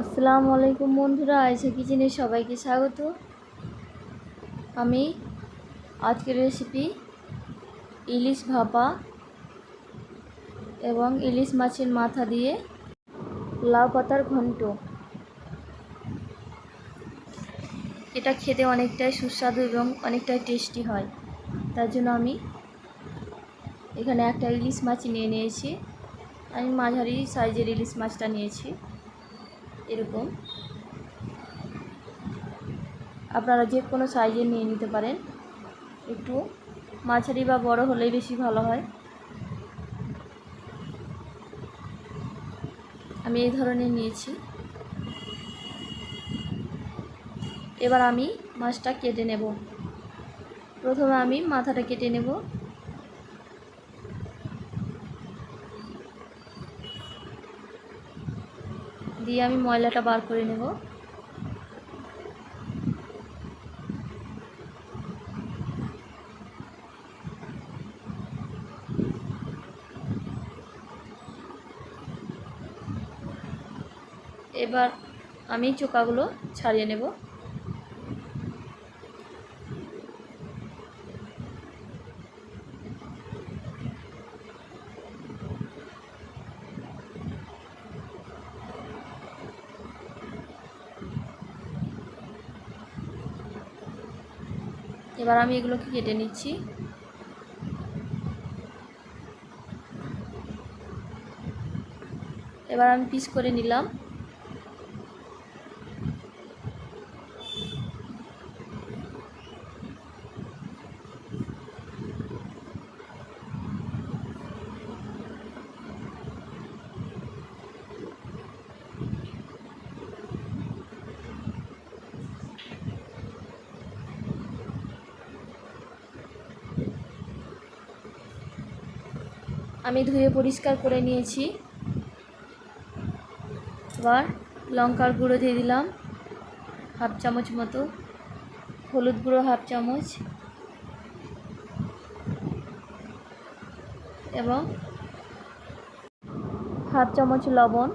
আসসালামু আলাইকুম বন্ধুরা, আয়েশা কিচেনে সবাইকে স্বাগত। আমি আজকের রেসিপি ইলিশ ভাপা এবং ইলিশ মাছের মাথা দিয়ে লাউ পাতার ঘন্ট। এটা খেতে অনেকটাই সুস্বাদু এবং অনেকটাই টেস্টি হয়। তার জন্য আমি এখানে একটা ইলিশ মাছ নিয়ে নিয়েছি। আমি মাঝারি সাইজের ইলিশ মাছটা নিয়েছি। এরকম আপনারা যে কোনো সাইজের নিয়ে নিতে পারেন, একটু মাঝারি বা বড় হলেই বেশি ভালো হয়। আমি এই ধরনের নিয়েছি। এবার আমি মাছটা কেটে নেব। প্রথমে আমি মাথাটা কেটে নেব। দিয়ে আমি ময়লাটা বার করে নেব। এবার আমি চোকাগুলো ছাড়িয়ে নেব। এবার আমি এগুলোকে কেটে নিচ্ছি। এবার আমি পিস করে নিলাম। আমি ধুয়ে পরিষ্কার করে নিয়েছি। এবার লঙ্কার গুঁড়ো দিয়ে দিলাম হাফ চামচ মতো, হলুদ গুঁড়ো হাফ চামচ এবং হাফ চামচ লবণ।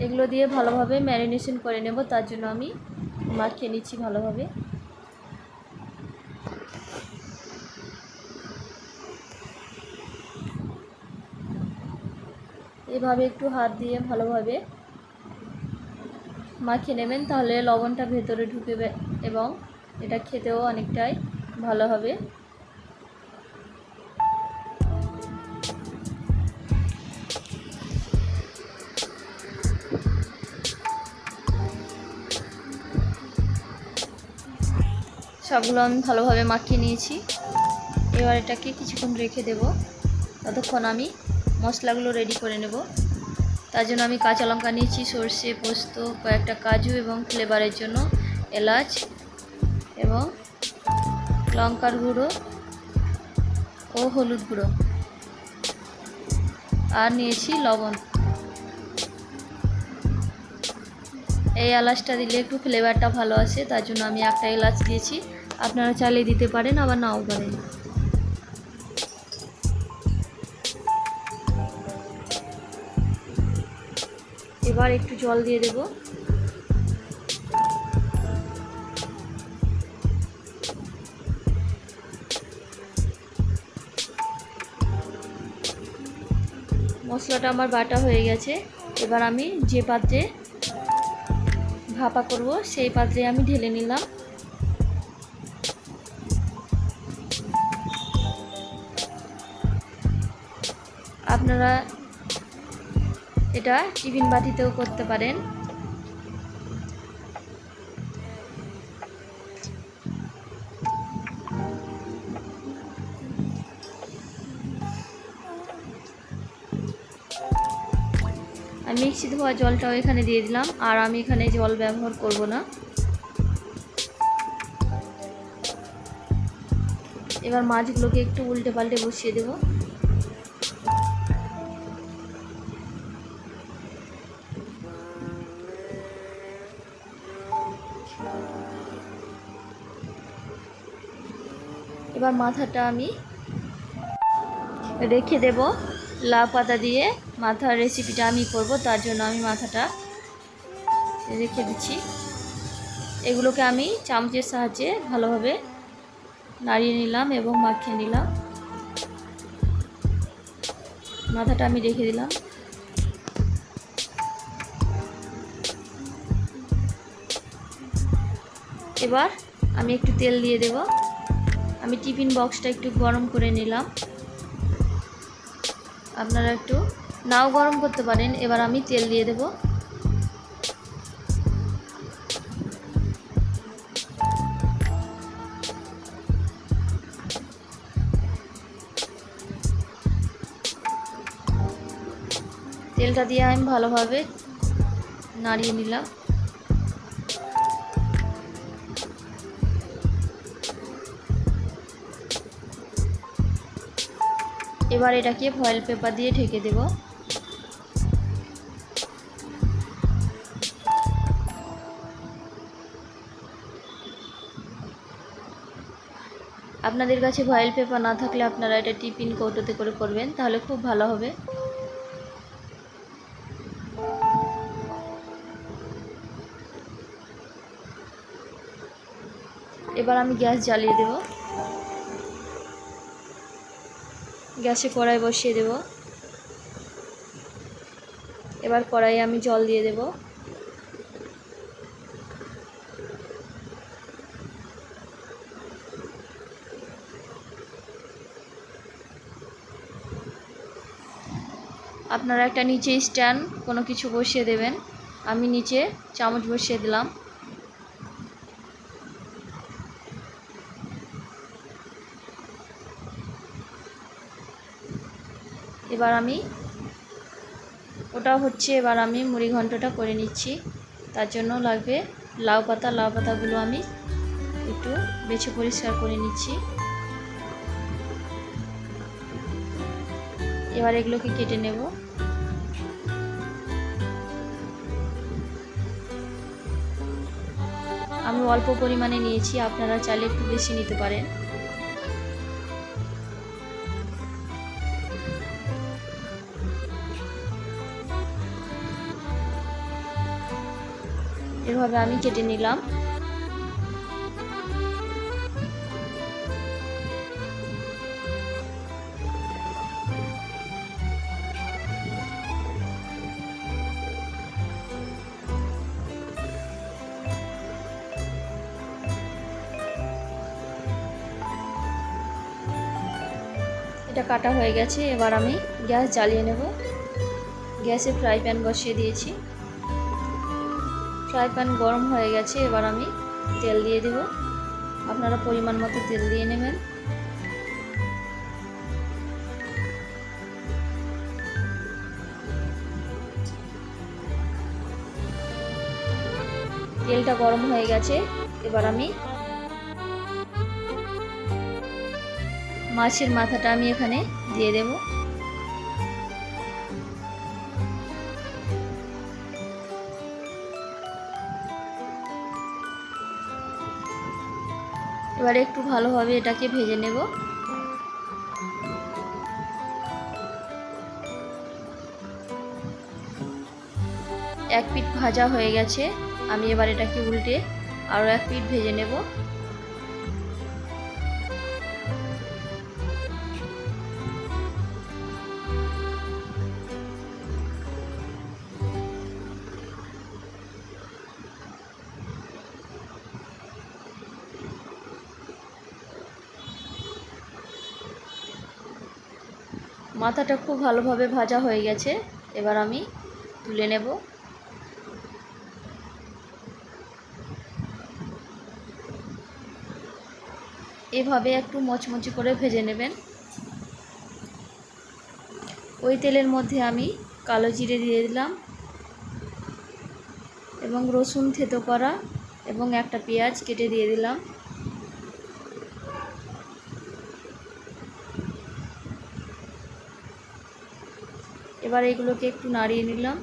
এগুলো দিয়ে ভালোভাবে ম্যারিনেশন করে নেব। তার জন্য আমি মাখিয়ে নিচ্ছি ভালোভাবে। এভাবে একটু হাত দিয়ে ভালোভাবে মাখিয়ে নেবেন, তাহলে লবণটা ভেতরে ঢুকবে এবং এটা খেতেও অনেকটাই ভালো হবে। সবগুলো আমি ভালোভাবে মাখিয়ে নিয়েছি। এবার এটাকে কিছুক্ষণ রেখে দেব। ততক্ষণ আমি মশলাগুলো রেডি করে নেব। তার জন্য আমি কাঁচা লঙ্কা নিয়েছি, সর্ষে, পোস্ত, কয়েকটা কাজু এবং ফ্লেভারের জন্য এলাচ এবং লঙ্কার গুঁড়ো ও হলুদ গুঁড়ো, আর নিয়েছি লবণ। এই এলাচটা দিলে একটু ফ্লেভারটা ভালো আসে, তার জন্য আমি একটা এলাচ দিয়েছি। আপনারা চাইলে দিতে পারেন, আবার নাও পারেন। এবার একটু জল দিয়ে দেব। মশলাটা আমার বাটা হয়ে গেছে। এবার আমি যে পাত্রে ভাপা করব সেই পাত্রে আমি ঢেলে নিলাম। আপনারা এটা টিফিন বাটিতেও করতে পারেন। আমি মিক্সি ধোয়া জলটাও এখানে দিয়ে দিলাম, আর আমি এখানে জল ব্যবহার করব না। এবার মাছগুলোকে একটু উল্টে পাল্টে বসিয়ে দেব। এবার মাথাটা আমি রেখে দেব লাউ পাতা দিয়ে মাথার রেসিপিটা আমি করব, তার জন্য আমি মাথাটা রেখে দিচ্ছি। এগুলোকে আমি চামচের সাহায্যে ভালোভাবে নাড়িয়ে নিলাম এবং মাখিয়ে নিলাম। মাথাটা আমি রেখে দিলাম। এবার আমি একটু তেল দিয়ে দেব। আমি টিফিন বক্সটা একটু গরম করে নিলাম, আপনারা একটু নাও গরম করতে পারেন। এবার আমি তেল দিয়ে দেব। তেলটা দিয়ে আমি ভালোভাবে নাড়িয়ে নিলাম। এবার এটাকে ফয়েল পেপার দিয়ে ঢেকে দেব। আপনাদের কাছে ফয়েল পেপার না থাকলে আপনারা এটা টিফিন কৌটোতে করে করবেন, তাহলে খুব ভালো হবে। এবার আমি গ্যাস জ্বালিয়ে দেব। গ্যাসে কড়াই বসিয়ে দেব। এবার কড়াইয়ে আমি জল দিয়ে দেব। আপনারা একটা নিচে স্ট্যান্ড কোনো কিছু বসিয়ে দেবেন। আমি নিচে চামচ বসিয়ে দিলাম। এবার এবার আমি মুড়ি ঘন্টটা করে নিচ্ছি। তার জন্য লাগবে লাউ পাতা। লাউ পাতাগুলো আমি একটু বেছে পরিষ্কার করে নিচ্ছি। এবার এগুলোকে কেটে নেব। আমি অল্প পরিমাণে নিয়েছি, আপনারা চাইলে একটু বেশি নিতে পারেন। এভাবে আমি কেটে নিলাম। এটা কাটা হয়ে গেছে। এবার আমি গ্যাস জ্বালিয়ে নেব। গ্যাসে ফ্রাই প্যান বসিয়ে দিয়েছি। ফ্রাই প্যান গরম হয়ে গেছে। এবার আমি তেল দিয়ে দেব। আপনারা পরিমাণ মতো তেল দিয়ে নেবেন। তেলটা গরম হয়ে গেছে। এবার আমি মাছের মাথাটা আমি এখানে দিয়ে দেব। এবারে একটু ভালোভাবে এটাকে ভেজে নেব। এক পিঠ ভাজা হয়ে গেছে। আমি এবার এটাকে উল্টে আরও এক পিঠ ভেজে নেব। মাথাটা খুব ভালোভাবে ভাজা হয়ে গেছে। এবার আমি তুলে নেব। এভাবে একটু মচমচে করে ভেজে নেবেন। ওই তেলের মধ্যে আমি কালো জিরে দিয়ে দিলাম এবং রসুন থেতো করা এবং একটা পেঁয়াজ কেটে দিয়ে দিলাম। এবার এগুলোকে একটু নাড়িয়ে নিলাম।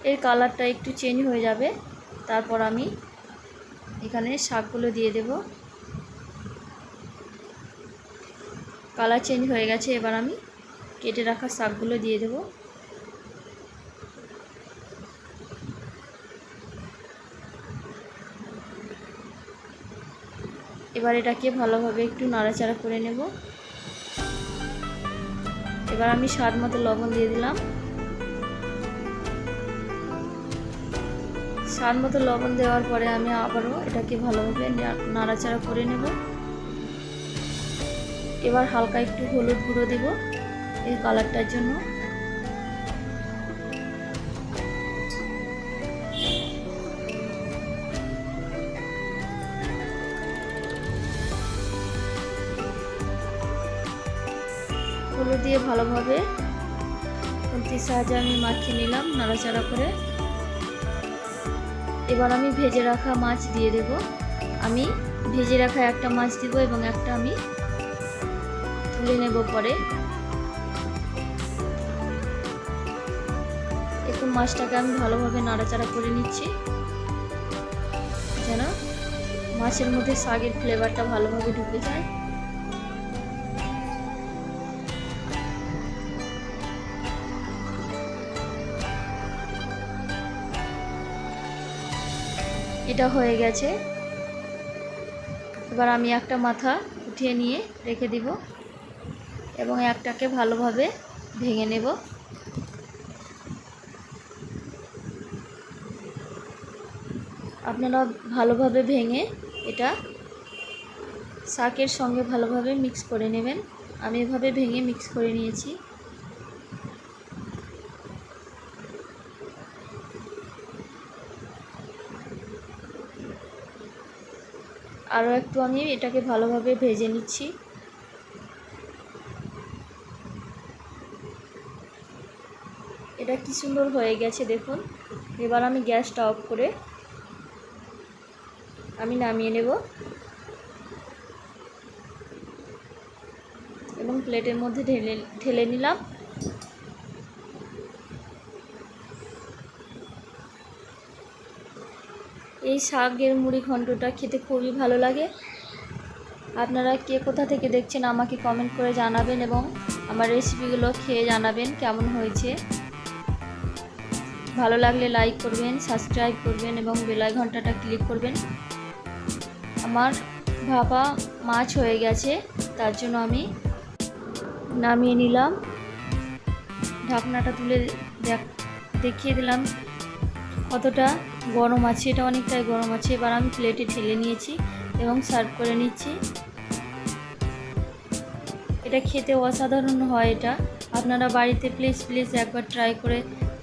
এর কালারটা একটু চেঞ্জ হয়ে যাবে। তারপর আমি এখানে শাকগুলো দিয়ে দেব। কালার চেঞ্জ হয়ে গেছে। এবার আমি কেটে রাখা শাকগুলো দিয়ে দেব। এবার এটাকে ভালোভাবে একটু নাড়াচাড়া করে নেব। এবার আমি স্বাদ মতো লবণ দিয়ে দিলাম। স্বাদ মতো লবণ দেওয়ার পরে আমি আবারও এটাকে ভালোভাবে নাড়াচাড়া করে নেব। এবার হালকা একটু হলুদ গুঁড়ো দেব এই কালারটার জন্য। হলুদ দিয়ে ভালোভাবে খুন্তির সাহায্যে আমি মাখিয়ে নিলাম নাড়াচাড়া করে। এবার আমি ভেজে রাখা মাছ দিয়ে দেব। আমি ভেজে রাখা একটা মাছ দিব এবং একটা আমি তুলে নেব পরে। এখন মাছটাকে আমি ভালোভাবে নাড়াচাড়া করে নিচ্ছি যেন মাছের মধ্যে শাকের ফ্লেভারটা ভালোভাবে ঢুকে যায়। এটা হয়ে গেছে। এবার আমি একটা মাথা উঠিয়ে নিয়ে রেখে দিব এবং একটাকে ভালোভাবে ভেঙে নেব। আপনারা ভালোভাবে ভেঙে এটা শাকের সঙ্গে ভালোভাবে মিক্স করে নেবেন। আমি এভাবে ভেঙে মিক্স করে নিয়েছি। আরও একটু আমি এটাকে ভালোভাবে ভেজে নিচ্ছি। এটা কি সুন্দর হয়ে গেছে দেখুন। এবার আমি গ্যাসটা অফ করে আমি নামিয়ে নেব এবং প্লেটের মধ্যে ঢেলে নিলাম। এই শাকের মুড়ি ঘন্টটা খেতে খুবই ভালো লাগে। আপনারা কে কোথা থেকে দেখছেন আমাকে কমেন্ট করে জানাবেন এবং আমার রেসিপিগুলো খেয়ে জানাবেন কেমন হয়েছে। ভালো লাগলে লাইক করবেন, সাবস্ক্রাইব করবেন এবং বেল ঘন্টাটা ক্লিক করবেন। আমার ভাপা মাছ হয়ে গেছে, তার জন্য আমি নামিয়ে নিলাম। ঢাকনাটা তুলে দেখিয়ে দিলাম কতটা গরম আছে। এটা অনেকটাই গরম আছে। এবার আমি প্লেটে ঢেলে নিয়েছি এবং সার্ভ করে নিচ্ছি। এটা খেতে অসাধারণ হয়। এটা আপনারা বাড়িতে প্লিজ একবার ট্রাই করে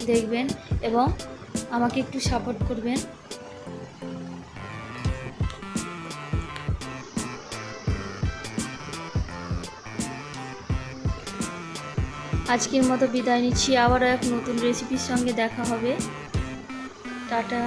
দেখবেন এবং আমাকে একটু সাপোর্ট করবেন। আজকের মতো বিদায় নিচ্ছি। আবারও এক নতুন রেসিপির সঙ্গে দেখা হবে। টাটা।